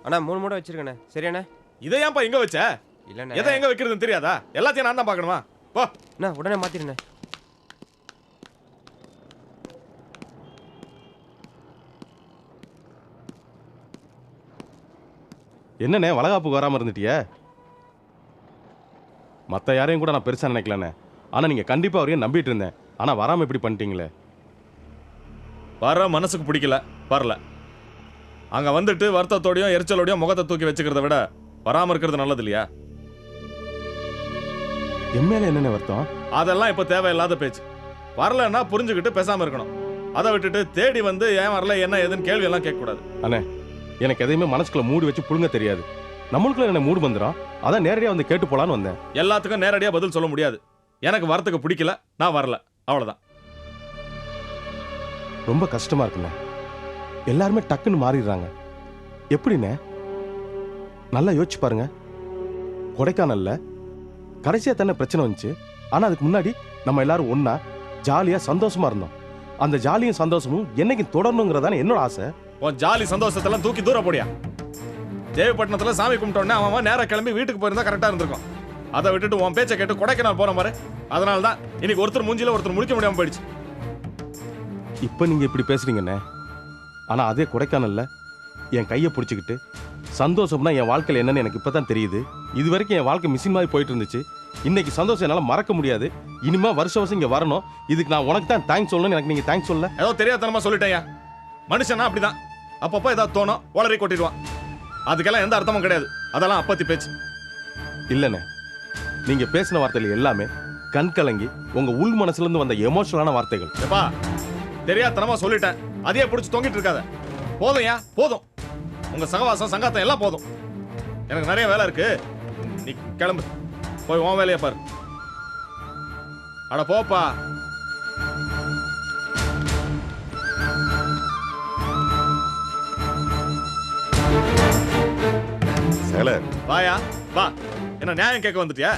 அண்ணா 3 மூட்டை வச்சிருக்கேண்ணே. சரியாண்ணே? இதை ஏன்பா எங்க வச்ச? இல்லண்ணே. எதை எங்க வைக்கிறதுன்னு தெரியாதா? எல்லாத்தையும் நான் தான் பார்க்கணுமா? போ. அண்ணா உடனே மாத்திருண்ணே. என்னண்ணே வளகாப்புக்கு வராமல் இருந்துட்டியே? மற்ற யாரையும் கூட நான் பெருசாக நினைக்கலண்ணே. ஆனால் நீங்கள் கண்டிப்பாக அவரையும் நம்பிட்டு இருந்தேன். ஆனால் வராமல் இப்படி பண்ணிட்டீங்களே. வர மனசுக்கு பிடிக்கல, வரல. அங்க வந்துட்டு வருத்தத்தோடையும் எரிச்சலோடையும் முகத்தை தூக்கி வச்சுக்கிறத விட வராம இருக்கிறது நல்லது இல்லையா? எம்மையில என்னென்ன வருத்தம்? அதெல்லாம் இப்ப தேவையில்லாத பேச்சு. வரலன்னா புரிஞ்சுக்கிட்டு பேசாம இருக்கணும். அதை விட்டுட்டு தேடி வந்து ஏன் வரல என்ன ஏதுன்னு கேள்வி எல்லாம் கேட்க கூடாது. அண்ணே, எனக்கு எதையுமே மனசுக்குள்ள மூடி வச்சு புழுங்க தெரியாது. நம்மளுக்குள்ள என்ன மூடு வந்துடும். அதான் நேரடியாக வந்து கேட்டு போலான்னு வந்தேன். எல்லாத்துக்கும் நேரடியா பதில் சொல்ல முடியாது. எனக்கு வரத்துக்கு பிடிக்கல, நான் வரல, அவ்வளவுதான். ரொம்ப கஷ்டமா இருக்குண்ணே. எல்லாருமே டக்குன்னு மாறிடுறாங்க. எப்படிண்ணே? நல்லா யோசிச்சு பாருங்க. கொடைக்கானல்ல கடைசியா தானே பிரச்சனை வந்துச்சு. ஆனா அதுக்கு முன்னாடி நம்ம எல்லாரும் ஒன்னா ஜாலியா சந்தோஷமா இருந்தோம். அந்த ஜாலியும் சந்தோஷமும் என்னைக்கு தொடரணுங்கிறதான என்னோட ஆசை. உன் ஜாலி சந்தோஷத்தெல்லாம் தூக்கி தூர போடியா. தேவப்பட்டினத்துல சாமி கும்பிட்டோன்னே அவன் நேரா கிளம்பி வீட்டுக்கு போயிருந்தா கரெக்டா இருந்திருக்கும். அதை விட்டுட்டு உன் பேச்சை கேட்டு கொடைக்கானல் போற மாதிரி. அதனால தான் இன்னைக்கு ஒருத்தர் மூஞ்சில ஒருத்தர் முடிக்க முடியாம போயிடுச்சு. இப்ப நீங்க இப்படி பேசுறீங்கண்ணே. ஆனா அதே கொடைக்கானல்ல என் கையை பிடிச்சிக்கிட்டு சந்தோஷம்னா என் வாழ்க்கையில் என்னன்னு எனக்கு இப்பதான் தெரியுது. இது வரைக்கும் என் வாழ்க்கை மிஷின் மாதிரி போயிட்டு இருந்துச்சு. இன்னைக்கு சந்தோஷம் என்னால மறக்க முடியாது. இனிமே வருஷம் இங்க வரணும். இதுக்கு நான் உனக்கு தான் தேங்க்ஸ் சொல்லணும். எனக்கு நீங்க தேங்க்ஸ் சொல்ல. ஏதோ தெரியாதனமா சொல்லிட்டேன். மனுஷனா அப்படிதான். அப்பப்போ ஏதாவது தோணும், உளறி கொட்டிடுவான். அதுக்கெல்லாம் எந்த அர்த்தமும் கிடையாது. அதெல்லாம் அப்பத்தி பேச்சு. இல்லண்ணே, நீங்க பேசின வார்த்தைகள் எல்லாமே கண் கலங்கி உங்க உள் மனசுல இருந்து வந்த எமோஷனலான வார்த்தைகள். எப்பா தெரியாதனமா சொல்லிட்டேன். அதையே பிடிச்சி தொங்கிட்டு இருக்காத. போதும், போதும். உங்க சகவாசம் சங்காத்தம் எல்லாம் போதும். எனக்கு நிறைய வேலை இருக்கு. நீ கிளம்பு, போய் உன் வேலையை பாரு. அட போப்பா. வாயா வா. என்ன நியாயம் கேட்க வந்துட்டியா?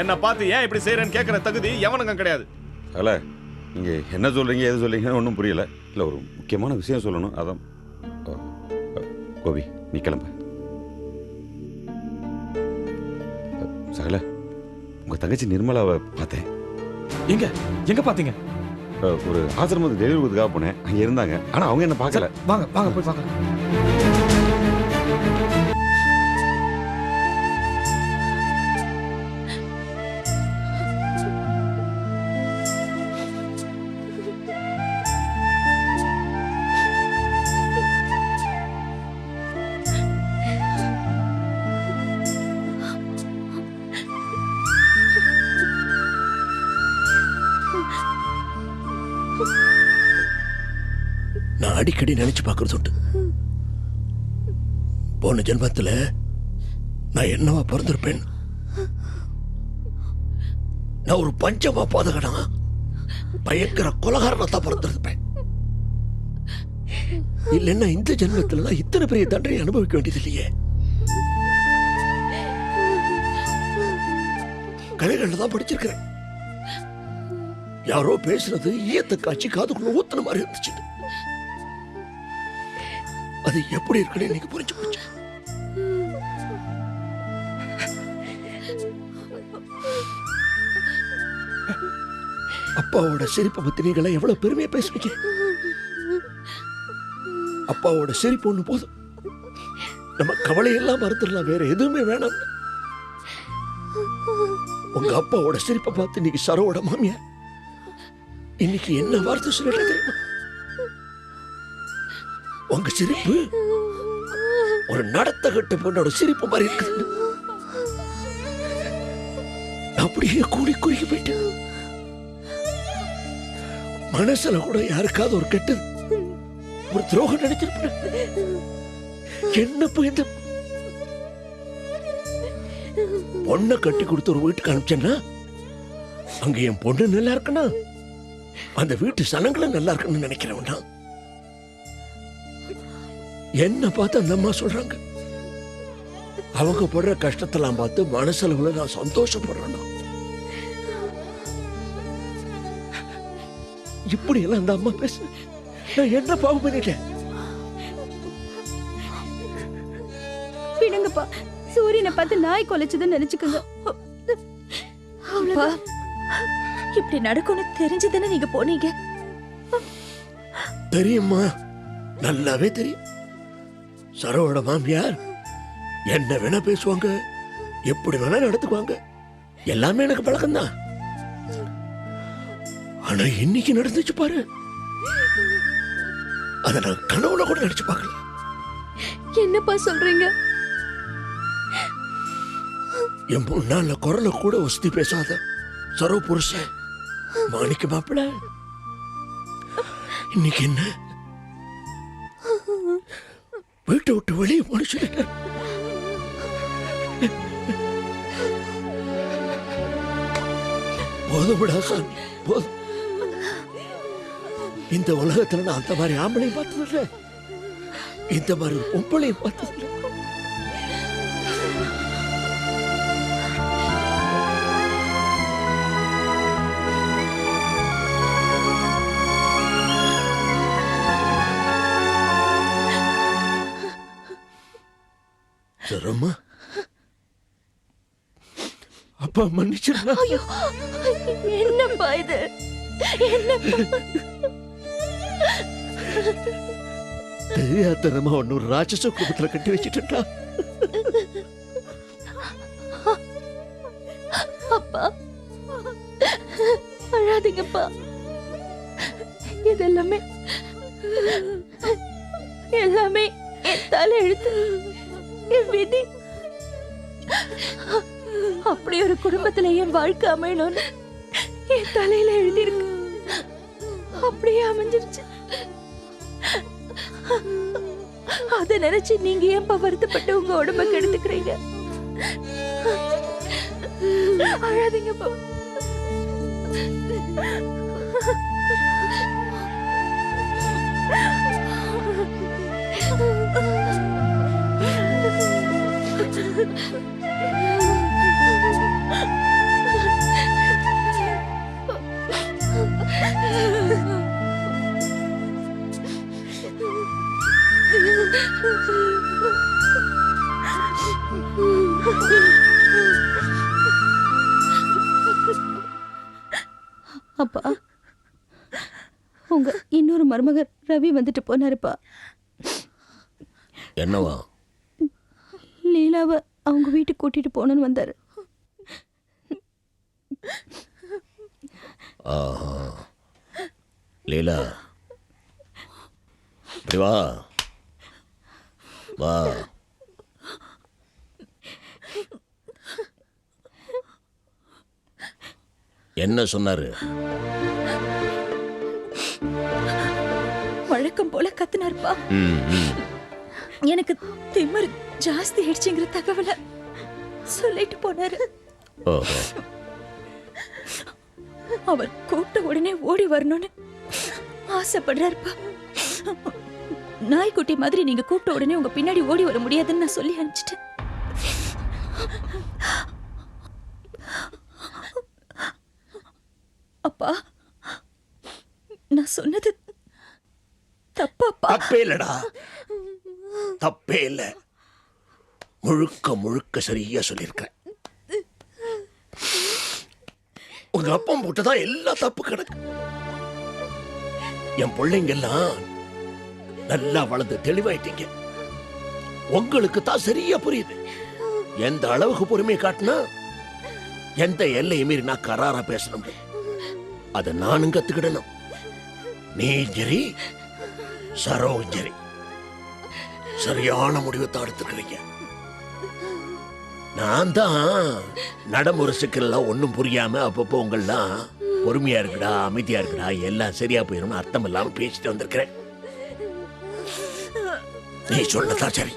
என்ன பார்த்து ஏன் இப்படி செய்யறேன்னு கேட்கிற தகுதி எவனுக்கும் கிடையாது. அல்ல, நீங்க என்ன சொல்றீங்க எது சொல்றீங்கன்னு ஒன்றும் புரியல. இல்லை, ஒரு முக்கியமான விஷயம் சொல்லணும். அதான் கோபி, நீ கிளம்ப. சகல, உங்க தங்கச்சி நிர்மலாவை பார்த்தேன். எங்க எங்க பாத்தீங்க? ஒரு ஆசிரமத்துக்கு டெலிவரி கொடுத்துக்காக போனேன். அங்க இருந்தாங்க. ஆனா அவங்க என்ன பார்க்கல. வாங்க வாங்க போய் பார்க்கலாம். நான் அடிக்கடி நினைச்சு பார்க்கறது உண்டு. போன ஜென்மத்தில் நான் என்னவா பிறந்திருப்பேன்? நான் ஒரு பஞ்சமா பாதகனா, பயங்கர கொலகாரனா தான் பிறந்திருப்பேன். இல்லைன்னா இந்த ஜென்மத்தில் நான் இத்தனை பெரிய தண்டனை அனுபவிக்க வேண்டியது இல்லையே. கதைகள்ல தான் படிச்சிருக்கிறேன். யாரோ பேசுறது ஈயத்தை காட்சி காதுக்குள்ள ஊத்துன மாதிரி இருந்துச்சு. அது எப்படி இருக்குன்னு எனக்கு புரிஞ்சு போச்சு. அப்பாவோட சிரிப்பை பத்தி நீங்கள எவ்வளவு பெருமையா பேசுவீங்க. அப்பாவோட சிரிப்பு ஒண்ணு போதும், நம்ம கவலையெல்லாம் மறந்துடலாம். வேற எதுவுமே வேணாம். உங்க அப்பாவோட சிரிப்பை பார்த்து இன்னைக்கு சரோட மாமியார் இன்னைக்கு என்ன வார்த்தை சொல்லிட்டு தெரியுமா? உங்க சிரிப்பு ஒரு நடத்த கட்ட பொண்ணோட சிரிப்பு மாதிரி இருக்குது. அப்படியே கூடி குறுகி போயிட்டு மனசுல கூட யாருக்காவது ஒரு கெட்டது, ஒரு துரோகம் நினைச்சிருப்பேன். என்ன போய் இந்த பொண்ணை கட்டி கொடுத்து ஒரு வீட்டுக்கு அனுப்பிச்சேன்னா அங்க என் பொண்ணு நல்லா இருக்குன்னா அந்த வீட்டு சனங்களும் நல்லா இருக்குன்னு நினைக்கிறவன். என்ன பார்த்து அந்த அம்மா சொல்றாங்க, அவங்க படுற கஷ்டத்தெல்லாம் பார்த்து மனசளவுல நான் சந்தோஷப்படுறேன். இப்படி எல்லாம் அந்த அம்மா பேச நான் என்ன பாவம் பண்ணிட்டேன்? நினைச்சுக்கோங்கப்பா. சூரியனை பார்த்து நாய் கொலைச்சதுன்னு நினைச்சுக்கோங்க. அப்பா, இப்படி நடக்கும்னு தெரிஞ்சுதானே நீங்க போனீங்க. தெரியுமா, நல்லாவே தெரியும். சரோட மாமியார் என்ன வேணா பேசுவாங்க, எப்படி வேணா நடத்துக்குவாங்க. எல்லாமே எனக்கு பழக்கம்தான். ஆனா இன்னைக்கு நடந்துச்சு பாரு, அத நான் கனவுல கூட நினைச்சு பார்க்கல. என்னப்பா சொல்றீங்க? என் முன்னால குரல கூட ஒஸ்தி பேசாத சரோ புருஷன் மாணிக்க மாப்பிள இன்னைக்கு என்ன வீட்டை விட்டு வெளியே போன சொல்லிட்டார். போதும்டா சாமி, போதும். இந்த உலகத்துல நான் அந்த மாதிரி ஆம்பளையும் பார்த்ததில்ல, இந்த மாதிரி ஒரு பொம்பளையும் பார்த்ததில்ல. சரம்மா, அப்பா மன்னிச்சிருந்தா. என்னப்பா இது? என்னப்பா? தெரியாதனமா ஒன்னு ஒரு ராட்சச குடும்பத்துல கட்டி வச்சுட்டா. அப்பா, அழாதீங்கப்பா. இதெல்லாமே எல்லாமே என் தலை எழுத்து, என் விதி. அப்படி ஒரு குடும்பத்துல என் வாழ்க்கை அமையணும்னு என் தலையில எழுதியிருக்கு. அப்படியே அமைஞ்சிருச்சு. அத நினைச்சு நீங்க ஏன்பா வருத்தப்பட்டு உங்க உடம்ப கெடுத்துக்கிறீங்க? அழாதீங்கப்பா. அப்பா, உங்க இன்னொரு மருமகர் ரவி வந்துட்டு போனாருப்பா. என்னவா? லீலாவை அவங்க வீட்டுக்கு கூட்டிட்டு போகணும்னு வந்தாரு. ஆஹா, லீலா, இப்படி வா வா. என்ன சொன்னாரு? வழக்கம் போல கத்துனாருப்பா. எனக்கு திமிரு ஜாஸ்தி ஆயிடுச்சுங்கிற தகவலை சொல்லிட்டு போனாரு. ஓஹோ. அவர் கூப்பிட்ட உடனே ஓடி வரணும்னு ஆசைப்படுறாருப்பா. நாய்க்குட்டி மாதிரி நீங்க கூப்பிட்ட உடனே உங்க பின்னாடி ஓடி வர முடியாதுன்னு நான் சொல்லி அனுப்பிச்சிட்டேன். அப்பா, நான் சொன்னது தப்பாப்பா? தப்பே இல்லடா, தப்பே இல்ல. முழுக்க முழுக்க சரியா சொல்லியிருக்க. உங்க அப்பா போட்டுதான் எல்லா தப்பு கிடக்கு. என் பிள்ளைங்க எல்லாம் நல்லா வளர்ந்து தெளிவாயிட்டீங்க. உங்களுக்கு தான் சரியா புரியுது. எந்த அளவுக்கு பொறுமையை காட்டினா எந்த எல்லையை மீறி நான் கராரா பேசணும், அதை நானும் கத்துக்கிடணும். நீ சரி, சரோவும் சரி, சரியான முடிவை தான் எடுத்துக்கிறீங்க. நான் தான் நடைமுறை சிக்கல்லாம் ஒன்றும் புரியாம அப்பப்போ உங்கள்லாம் பொறுமையா இருக்குடா, அமைதியா இருக்குடா, எல்லாம் சரியா போயிடும் அர்த்தம் இல்லாம பேசிட்டு வந்திருக்கிறேன். நீ சொல்லதான் சரி.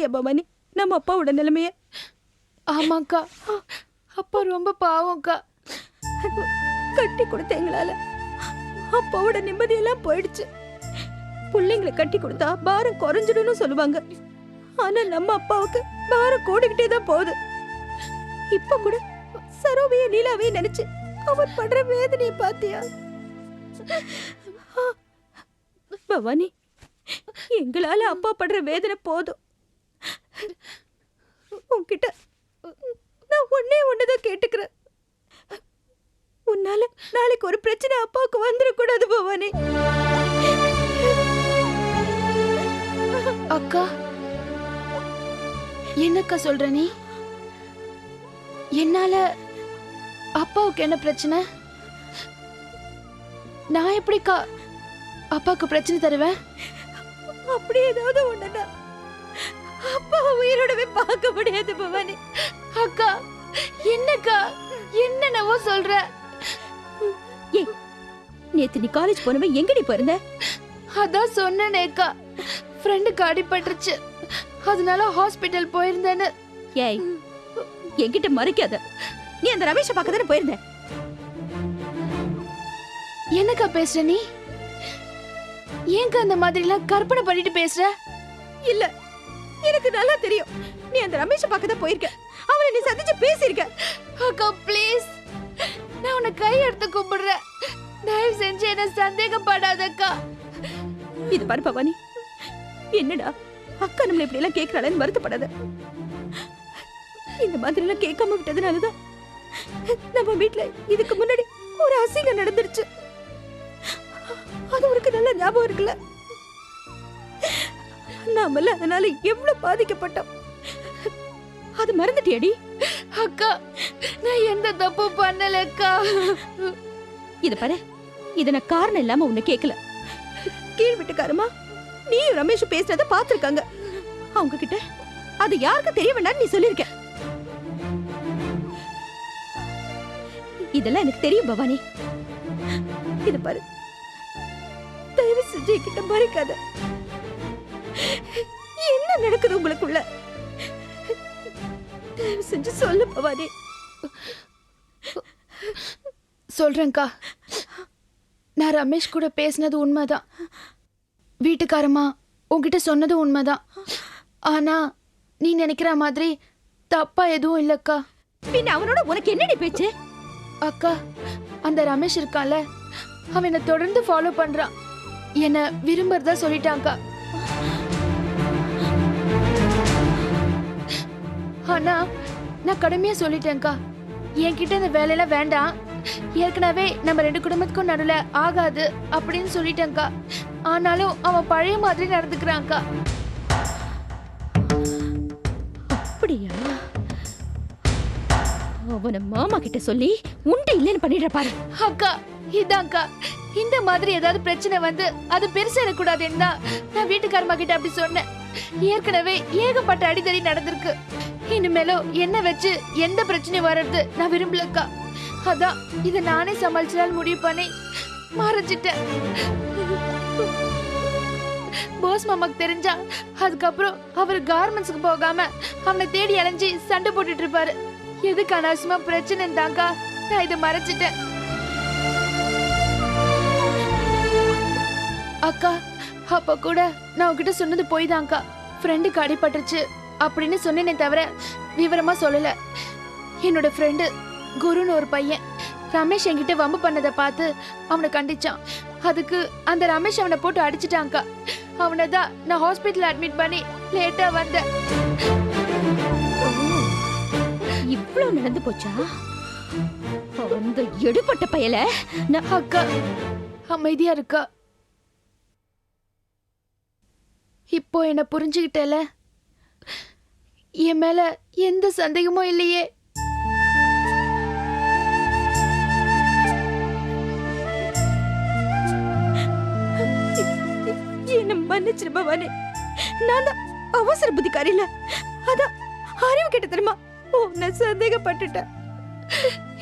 பாத்தியா பவானி நம்ம அப்பாவோட நிலைமைய? ஆமாக்கா, அப்பா ரொம்ப பாவம்க்கா. கட்டி கொடுத்த எங்களால அப்பாவோட நிம்மதியெல்லாம் போயிடுச்சு. பிள்ளைங்களை கட்டி கொடுத்தா பாரம் குறைஞ்சிடும்னு சொல்லுவாங்க. ஆனா நம்ம அப்பாவுக்கு பாரம் கூடிக்கிட்டே தான் போகுது. இப்ப கூட சரோவைய நீலாவைய நினைச்சு அவர் படுற வேதனையை பாத்தியா? பவானி, எங்களால அப்பா படுற வேதனை போதும். உன்கிட்ட நான் ஒண்ணுதான் கேட்டுக்கிறேன். உன்னால நாளைக்கு ஒரு பிரச்சனை அப்பாவுக்கு வந்துடக்கூடாது பவானி. அக்கா, என்னக்கா சொல்ற நீ? என்னால அப்பாவுக்கு என்ன பிரச்சனை? நான் எப்படிக்கா அப்பாவுக்கு பிரச்சனை தருவேன்? அப்படி ஏதாவது ஒண்ணுனா அப்பா உயிரோடவே பார்க்க முடியாது பவானி. அக்கா, என்னக்கா என்னென்னவோ சொல்ற? ஏய், நேத்து நீ காலேஜ் போனவே எங்கடி போயிருந்த? அதான் சொன்னேனேக்கா, ஃப்ரெண்டுக்கு அடிபட்டுருச்சு, அதனால ஹாஸ்பிட்டல் போயிருந்தேன்னு. ஏய், என்கிட்ட மறைக்காத. நீ அந்த ரமேஷ பார்க்க தானே போயிருந்த? என்னக்கா பேசுற நீ? ஏங்க அந்த மாதிரிலாம் கற்பனை பண்ணிட்டு பேசுற? இல்ல, எனக்கு நல்லா தெரியும். நீ அந்த ரமேஷ பார்க்க தான் போயிருக்க. அவனை நீ சந்திச்சு பேசியிருக்க. அக்கா ப்ளீஸ், நான் உன்னை கை எடுத்து கும்பிடுறேன், தயவு செஞ்சு என்ன சந்தேகப்படாதக்கா. இது பாரு பவானி, என்னடா அக்கா நம்மள இப்படி எல்லாம் கேட்கறாளேன்னு வருத்தப்படாத. இந்த மாதிரி எல்லாம் கேட்காம விட்டதுனாலதான் நம்ம வீட்டுல இதுக்கு முன்னாடி ஒரு அசிங்கம் நடந்துருச்சு. அது உனக்கு நல்ல ஞாபகம் இருக்குல்ல? நாமல அதனால எவ்வளவு பாதிக்கப்பட்டோம். அது மறந்துட்டியாடி? அக்கா, நான் எந்த தப்பு பண்ணலக்கா. இத பாரு, இத நான் காரணம் இல்லாம உன்னை கேட்கல. கீழ் வீட்டுக்காரமா நீயும் ரமேஷ் பேசுறத பாத்துருக்காங்க. அவங்க கிட்ட அது யாருக்கு தெரிய வேண்டாம்னு நீ சொல்லிருக்க. இதெல்லாம் எனக்கு தெரியும் பவானி. இத பாரு, தயவு செஞ்சு கிட்ட மறைக்காத. என்ன நடக்குது உங்களுக்குள்ள? தயவு செஞ்சு சொல்லு பவானி. சொல்றேன்க்கா, நான் ரமேஷ் கூட பேசினது உண்மைதான், வீட்டுக்காரமா உன்கிட்ட சொன்னது உண்மைதான். ஆனா நீ நினைக்கிற மாதிரி தப்பா எதுவும் இல்லக்கா. பின்ன அவனோட உனக்கு என்னடி பேச்சு? அக்கா, அந்த ரமேஷ் இருக்கான்ல, அவன் என்ன தொடர்ந்து ஃபாலோ பண்றான், என்ன விரும்புறதா சொல்லிட்டான்க்கா. ஆனா நான் கடுமையா சொல்லிட்டேன்க்கா, என்கிட்ட இந்த வேலையெல்லாம் வேண்டாம், ஏற்கனவே நம்ம 2 குடும்பத்துக்கும் நடுவுல ஆகாது அப்படின்னு சொல்லிட்டேன்க்கா. ஆனாலும் அவன் பழைய மாதிரி நடந்துக்கிறான்க்கா. அப்படியா? அவன மாமா கிட்ட சொல்லி உண்டு இல்லைன்னு பண்ணிடுற பாரு. அக்கா, இதான்க்கா, இந்த மாதிரி ஏதாவது பிரச்சனை வந்து அது பெருசா கூடாதுன்னா நான் வீட்டுக்காரமா கிட்ட அப்படி சொன்னேன். ஏற்கனவே ஏகப்பட்ட அடிதடி நடந்திருக்கு, இனிமேலும் என்ன வச்சு எந்த பிரச்சனையும் வர்றது நான் விரும்பலக்கா. அதான் இதை நானே சமாளிச்சால் முடிவு பண்ணி மறைச்சிட்டேன். போஸ் மாமாக்கு தெரிஞ்சா அதுக்கப்புறம் அவர் கார்மெண்ட்ஸ்க்கு போகாம அவனை தேடி அலைஞ்சி சண்டை போட்டுட்டு இருப்பாரு. எதுக்கு அனாவசியமா பிரச்சனை தாக்கா நான் இதை மறைச்சிட்டேன். அக்கா, அப்ப கூட நான் உங்ககிட்ட சொன்னது போய் தான்க்கா, ஃப்ரெண்டுக்கு அடிபட்டுருச்சு அப்படின்னு சொன்னேனே தவிர விவரமா சொல்லல. என்னோட ஃப்ரெண்டு குருன்னு ஒரு பையன் ரமேஷ் என்கிட்ட வம்பு பண்ணதை பார்த்து அவனை கண்டிச்சான். அதுக்கு அந்த ரமேஷ் அவனை போட்டு அடிச்சிட்டான்க்கா. அவனை தான் நான் ஹாஸ்பிட்டல் அட்மிட் பண்ணி லேட்டா வந்தேன். இவ்வளவு நடந்து போச்சா? அந்த எடுபட்ட பயல. அக்கா அமைதியா இருக்கா? இப்போ என்ன புரிஞ்சுக்கிட்டல? என் மேல எந்த சந்தேகமும் இல்லையே? என்ன மன்னிச்சிரு பவானி. நான் தான் அவசர புத்திக்காரி இல்ல, அதான் அறிவு கேட்ட தெரியுமா உன்னை சந்தேகப்பட்டுட்டேன்.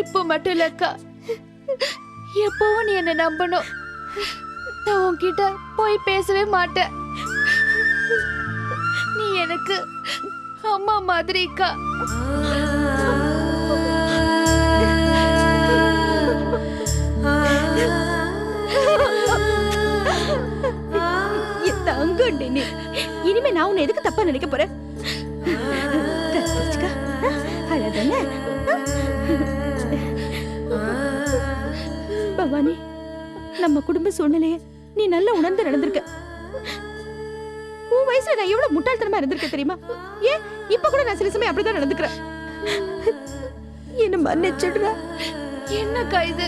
இப்போ மட்டும் இல்லக்கா, எப்பவும் நீ என்ன நம்பணும். நான் உன்கிட்ட போய் பேசவே மாட்டேன். நீ எனக்கு அம்மா மாதிரிக்கா. தங்கண்டி நீ. இனிமே நான் உன்னை எதுக்கு தப்பா நினைக்க போறேன்? கத்திரிச்சுக்கா. அழதானே? பவானி, நம்ம குடும்ப சூழ்நிலைய நீ நல்லா உணர்ந்து நடந்திருக்க. உன் வயசுல நான் எவ்வளவு முட்டாள்தனமா இருந்திருக்கேன் தெரியுமா? ஏன் இப்ப கூட நான் சில சமயம் அப்படிதான் நடந்துக்கிறேன். என்ன மன்னிச்சிடுறா. என்னக்கா இது?